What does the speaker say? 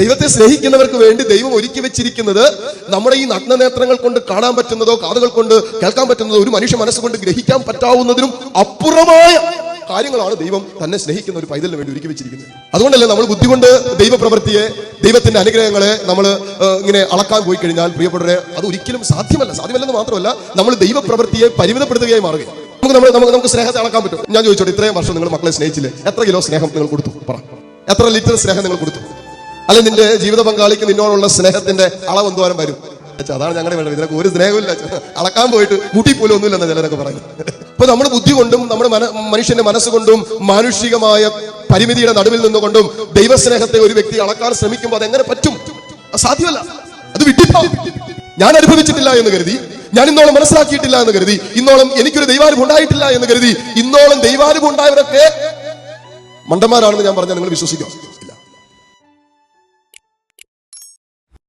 ദൈവത്തെ സ്നേഹിക്കുന്നവർക്ക് വേണ്ടി ദൈവം ഒരുക്കി വെച്ചിരിക്കുന്നത് നമ്മുടെ ഈ നഗ്നനേത്രങ്ങൾ കൊണ്ട് കാണാൻ പറ്റുന്നതോ കാതുകൾ കൊണ്ട് കേൾക്കാൻ പറ്റുന്നതോ ഒരു മനുഷ്യ മനസ്സുകൊണ്ട് ഗ്രഹിക്കാൻ പറ്റാവുന്നതിനും അപ്പുറമായ കാര്യങ്ങളാണ് ദൈവം തന്നെ സ്നേഹിക്കുന്ന ഒരു പൈതലിന് വേണ്ടി ഒരുക്കി വെച്ചിരിക്കുന്നത്. അതുകൊണ്ടല്ലേ നമ്മൾ ബുദ്ധി കൊണ്ട് ദൈവപ്രവൃത്തിയെ, ദൈവത്തിന്റെ അനുഗ്രഹങ്ങളെ നമ്മൾ ഇങ്ങനെ അളക്കാൻ പോയി കഴിഞ്ഞാൽ പ്രിയപ്പെട്ടവരെ, അത് ഒരിക്കലും സാധ്യമല്ലെന്ന് മാത്രമല്ല, നമ്മൾ ദൈവപ്രവൃത്തിയെ പരിമിതപ്പെടുത്തുകയായി മാറുകയും. നമുക്ക് സ്നേഹത്തെ അളക്കാൻ പറ്റും. ഞാൻ ചോദിച്ചോട്ടെ, ഇത്രയും വർഷം നിങ്ങൾ മക്കളെ സ്നേഹിച്ചില്ലേ? എത്ര കിലോ സ്നേഹം നിങ്ങൾ കൊടുത്തു? പറ. എത്ര ലിറ്റർ സ്നേഹം നിങ്ങൾ കൊടുത്തു? അല്ലെ നിന്റെ ജീവിത പങ്കാളിക്ക് നിന്നോടുള്ള സ്നേഹത്തിന്റെ അളവ് എന്തോരം വരും? അതാണ് ഞങ്ങളുടെ വേണ്ടത്. ഇതിനൊക്കെ ഒരു സ്നേഹമില്ല, അളക്കാൻ പോയിട്ട് മുട്ടി പോലും ഒന്നുമില്ലെന്ന് ചിലരൊക്കെ പറയുന്നത്. അപ്പൊ നമ്മുടെ ബുദ്ധി കൊണ്ടും നമ്മുടെ മനുഷ്യന്റെ മനസ്സുകൊണ്ടും മാനുഷികമായ പരിമിതിയുടെ നടുവിൽ നിന്നുകൊണ്ടും ദൈവസ്നേഹത്തെ ഒരു വ്യക്തി അളക്കാൻ ശ്രമിക്കുമ്പോൾ അതെങ്ങനെ പറ്റും? സാധ്യമല്ല. അത് വിട്ടിപ്പം. ഞാൻ അനുഭവിച്ചിട്ടില്ല എന്ന് കരുതി, ഞാൻ ഇന്നോളം മനസ്സിലാക്കിയിട്ടില്ല എന്ന് കരുതി, ഇന്നോളം എനിക്കൊരു ദൈവാനുഭവം ഉണ്ടായിട്ടില്ല എന്ന് കരുതി, ഇന്നോളം ദൈവാനുഭവം ഉണ്ടായവരൊക്കെ മണ്ടന്മാരാണെന്ന് ഞാൻ പറഞ്ഞാൽ നിങ്ങൾ വിശ്വസിക്കാം.